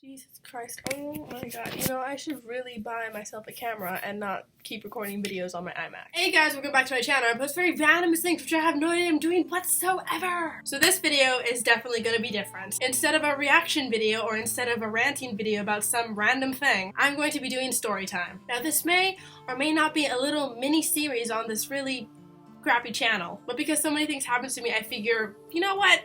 Jesus Christ, oh my god, you know, I should really buy myself a camera and not keep recording videos on my iMac. Hey guys, welcome back to my channel. I post very random things which I have no idea I'm doing whatsoever. So this video is definitely gonna be different. Instead of a reaction video or instead of a ranting video about some random thing, I'm going to be doing story time. Now this may or may not be a little mini series on this really crappy channel, but because so many things happen to me, I figure, you know what?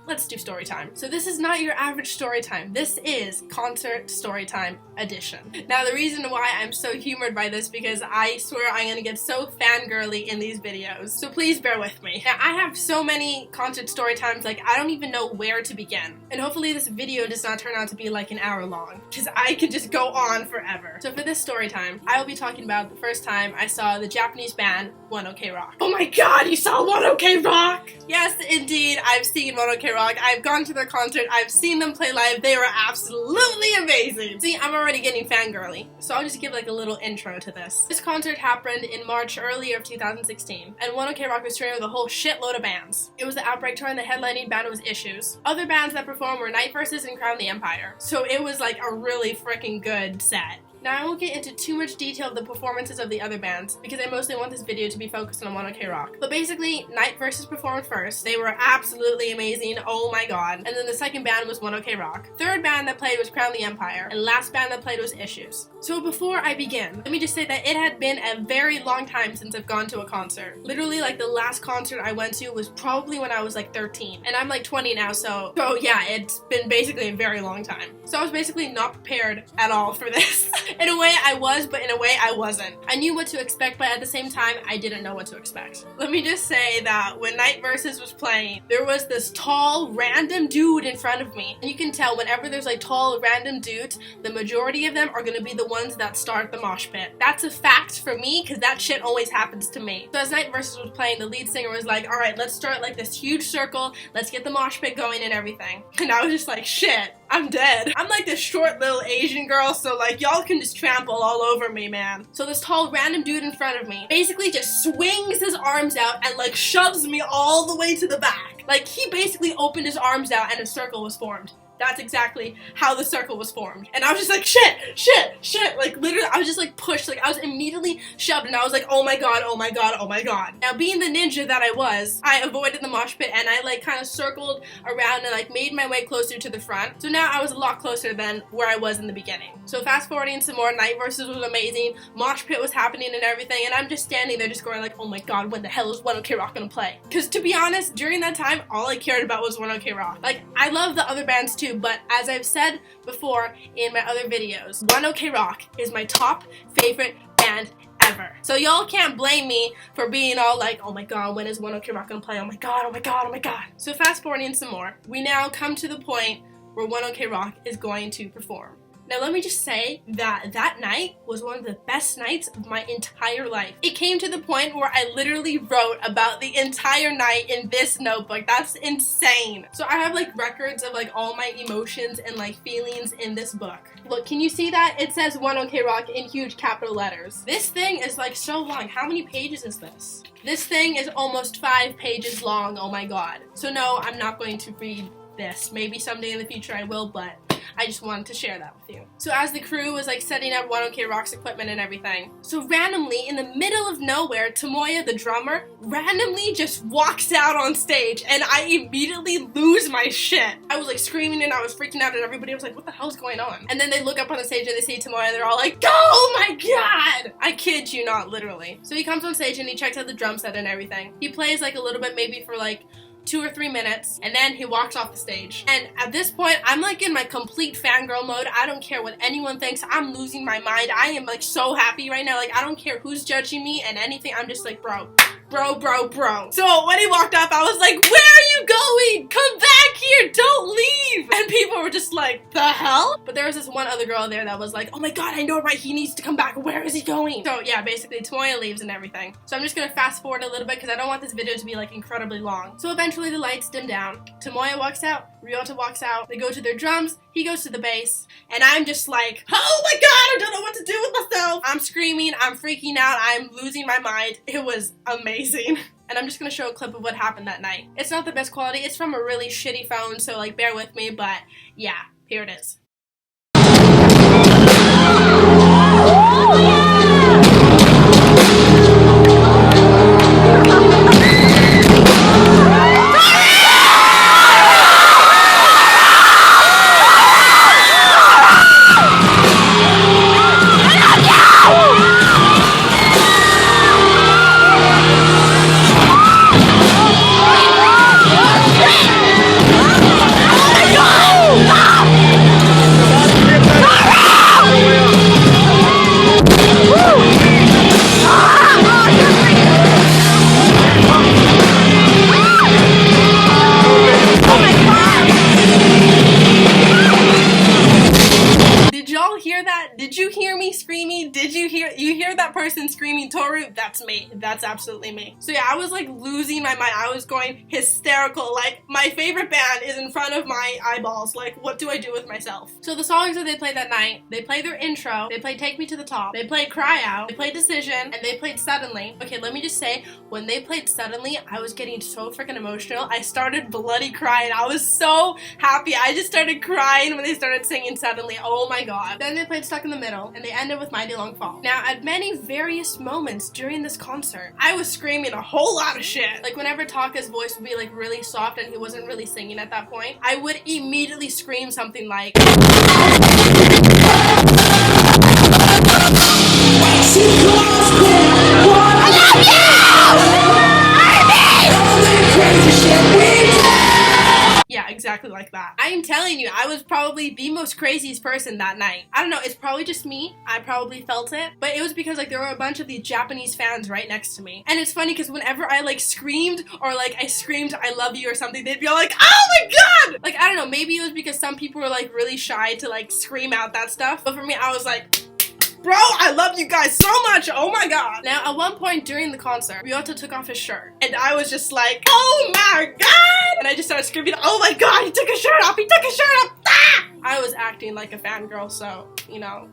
Let's do story time. So this is not your average story time. This is concert story time edition. Now the reason why I'm so humored by this because I swear I'm gonna get so fangirly in these videos. So please bear with me. Now I have so many concert story times, like I don't even know where to begin. And hopefully this video does not turn out to be like an hour long, because I could just go on forever. So for this story time, I will be talking about the first time I saw the Japanese band 1OK Rock. Oh my god, you saw 1OK Rock? Yes, indeed, I've seen 1OK Rock. I've gone to their concert, I've seen them play live, they were absolutely amazing. See, I'm already getting fangirly, so I'll just give like a little intro to this. This concert happened in March earlier of 2016, and 1OK Rock was touring with a whole shitload of bands. It was the Outbreak tour and the headlining band was Issues. Other bands that performed were Night Versus and Crown the Empire. So it was like a really freaking good set. Now I won't get into too much detail of the performances of the other bands because I mostly want this video to be focused on 1OK Rock. But basically, Night Versus performed first. They were absolutely amazing, oh my god. And then the second band was 1OK Rock. Third band that played was Crown the Empire. And last band that played was Issues. So before I begin, let me just say that it had been a very long time since I've gone to a concert. Literally, like the last concert I went to was probably when I was like 13. And I'm like 20 now, so yeah, it's been basically a very long time. So I was basically not prepared at all for this. In a way I was, but in a way I wasn't. I knew what to expect, but at the same time, I didn't know what to expect. Let me just say that when Night Versus was playing, there was this tall, random dude in front of me. And you can tell whenever there's like tall, random dudes, the majority of them are gonna be the ones that start the mosh pit. That's a fact for me, because that shit always happens to me. So as Night Versus was playing, the lead singer was like, alright, let's start like this huge circle, let's get the mosh pit going and everything. And I was just like, shit, I'm dead. I'm like this short little Asian girl, so like y'all can just trample all over me, man. So this tall random dude in front of me basically just swings his arms out and like shoves me all the way to the back. Like he basically opened his arms out and a circle was formed. That's exactly how the circle was formed. And I was just like, shit, like literally I was just like pushed, like I was immediately shoved and I was like, oh my god, oh my god, oh my god. Now being the ninja that I was, I avoided the mosh pit and I like kind of circled around and like made my way closer to the front. So now I was a lot closer than where I was in the beginning. So fast forwarding some more, Night Versus was amazing, mosh pit was happening and everything, and I'm just standing there just going like, oh my god, when the hell is 1OK Rock gonna play? Because to be honest, during that time, all I cared about was 1OK Rock. Like, I love the other bands too, but as I've said before in my other videos, 1OK Rock is my top favorite band ever. So y'all can't blame me for being all like, oh my god, when is 1OK Rock gonna play? Oh my god, oh my god, oh my god. So fast forwarding some more, we now come to the point where 1OK Rock is going to perform. Now let me just say that that night was one of the best nights of my entire life. It came to the point where I literally wrote about the entire night in this notebook. That's insane. So I have like records of like all my emotions and like feelings in this book. Look, can you see that? It says 1OK Rock in huge capital letters. This thing is like so long. How many pages is this? This thing is almost 5 pages long, oh my god. So no, I'm not going to read this. Maybe someday in the future I will, but I just wanted to share that with you. So as the crew was like setting up 1OK Rock's equipment and everything, so randomly in the middle of nowhere, Tomoya, the drummer, randomly just walks out on stage and I immediately lose my shit. I was like screaming and I was freaking out and everybody was like, what the hell's going on? And then they look up on the stage and they see Tomoya and they're all like, oh my god! I kid you not, literally. So he comes on stage and he checks out the drum set and everything. He plays like a little bit, maybe for like 2 or 3 minutes, and then he walks off the stage. And at this point, I'm like in my complete fangirl mode. I don't care what anyone thinks. I'm losing my mind. I am like so happy right now. Like I don't care who's judging me and anything. I'm just like, bro. So when he walked up, I was like, where are you going? Come back here, don't leave. And people were just like, the hell? But there was this one other girl there that was like, oh my god, I know, right? He needs to come back. Where is he going? So yeah, basically Tomoya leaves and everything. So I'm just gonna fast forward a little bit because I don't want this video to be like incredibly long. So eventually the lights dim down. Tomoya walks out, Ryota walks out, they go to their drums, he goes to the bass, and I'm just like, oh my god, I don't know what to do with myself. I'm screaming, I'm freaking out, I'm losing my mind. It was amazing. And I'm just gonna show a clip of what happened that night. It's not the best quality, it's from a really shitty phone, so like bear with me, but yeah, here it is. Did you hear me screaming? Did you hear that person screaming Toru? That's me. That's absolutely me. So yeah, I was like losing my mind. I was going hysterical. Like, my favorite band is in front of my eyeballs. Like, what do I do with myself? So the songs that they played that night, they played their intro, they played Take Me to the Top, they played Cry Out, they played Decision, and they played Suddenly. Okay, let me just say, when they played Suddenly, I was getting so freaking emotional. I started bloody crying. I was so happy. I just started crying when they started singing Suddenly. Oh my god. Then they played Stuck in the Middle, and they ended with Mighty Long Fall. Now, at many various moments during this concert, I was screaming a whole lot of shit. Like, whenever Taka's voice would be like really soft and he wasn't really singing at that point, I would immediately scream something like yeah, exactly like that. I am telling you, I was probably the most craziest person that night. I don't know, it's probably just me. I probably felt it. But it was because like there were a bunch of these Japanese fans right next to me. And it's funny because whenever I like screamed or like I screamed I love you or something, they'd be all like, oh my god! Like, I don't know, maybe it was because some people were like really shy to like scream out that stuff. But for me, I was like, bro, I love you guys so much, oh my god. Now, at one point during the concert, Ryota took off his shirt, and I was just like, oh my god! And I just started screaming, oh my god, he took his shirt off, he took his shirt off! Ah! I was acting like a fangirl, so, you know.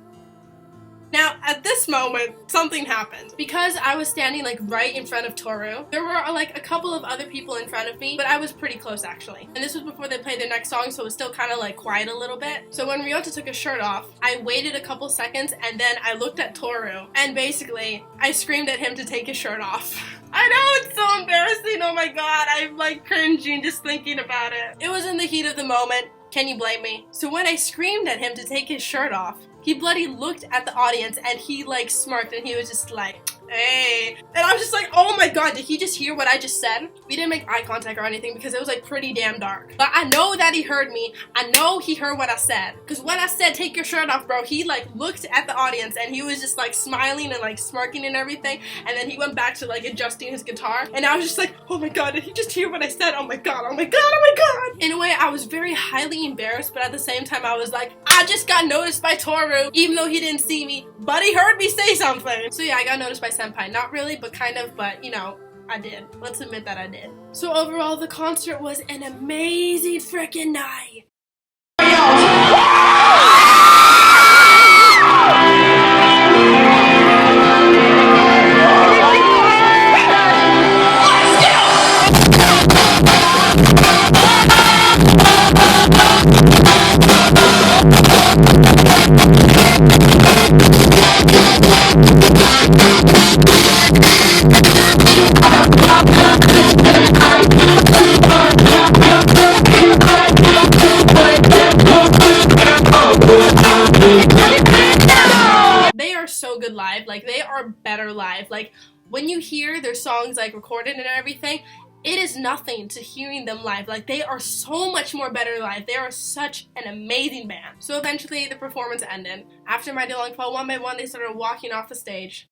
Now, at this moment, something happened. Because I was standing like right in front of Toru, there were like a couple of other people in front of me, but I was pretty close actually. And this was before they played their next song, so it was still kind of like quiet a little bit. So when Ryota took his shirt off, I waited a couple seconds and then I looked at Toru and basically I screamed at him to take his shirt off. I know, it's so embarrassing, oh my god, I'm like cringing just thinking about it. It was in the heat of the moment, can you blame me? So when I screamed at him to take his shirt off, he bloody looked at the audience and he like smirked and he was just like, hey. And I was just like, oh my god, did he just hear what I just said? We didn't make eye contact or anything because it was like pretty damn dark. But I know that he heard me. I know he heard what I said. Because when I said take your shirt off, bro, he like looked at the audience and he was just like smiling and like smirking and everything. And then he went back to like adjusting his guitar. And I was just like, oh my god, did he just hear what I said? Oh my god, oh my god, oh my god. In a way, I was very highly embarrassed, but at the same time, I was like, I just got noticed by Toru, even though he didn't see me, but he heard me say something. So yeah, I got noticed by Senpai. Not really, but kind of, but you know, I did. Let's admit that I did. So overall, the concert was an amazing freaking night. They are so good live, like they are better live. Like when you hear their songs like recorded and everything, it is nothing to hearing them live. Like they are so much more better live. They are such an amazing band. So eventually the performance ended. After Mighty Long Fall, one by one they started walking off the stage.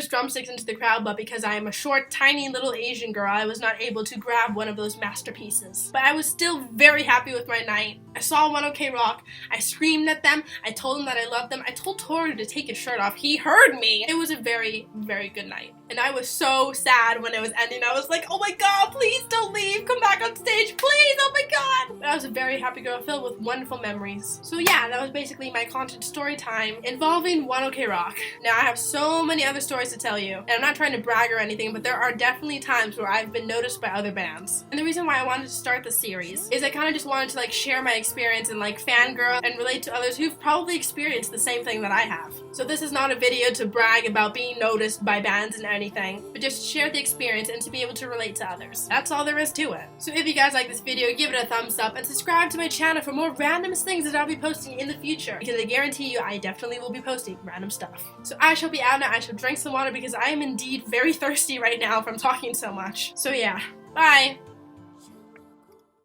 Drumsticks into the crowd, but because I am a short, tiny little Asian girl, I was not able to grab one of those masterpieces. But I was still very happy with my night. I saw One OK Rock, I screamed at them, I told them that I loved them, I told Toru to take his shirt off, he heard me! It was a very, very good night. And I was so sad when it was ending. I was like, oh my god, please don't leave, come back on stage, please, oh my god! But I was a very happy girl filled with wonderful memories. So yeah, that was basically my content story time involving One OK Rock. Now I have so many other stories to tell you, and I'm not trying to brag or anything, but there are definitely times where I've been noticed by other bands. And the reason why I wanted to start the series is I kind of just wanted to like share my experience and like fangirl and relate to others who've probably experienced the same thing that I have. So this is not a video to brag about being noticed by bands and anything, but just to share the experience and to be able to relate to others. That's all there is to it. So So if you guys like this video, give it a thumbs up and subscribe to my channel for more random things that I'll be posting in the future, because I guarantee you I definitely will be posting random stuff. So I shall be out now. I shall drink some water because I am indeed very thirsty right now from talking so much. So yeah, bye!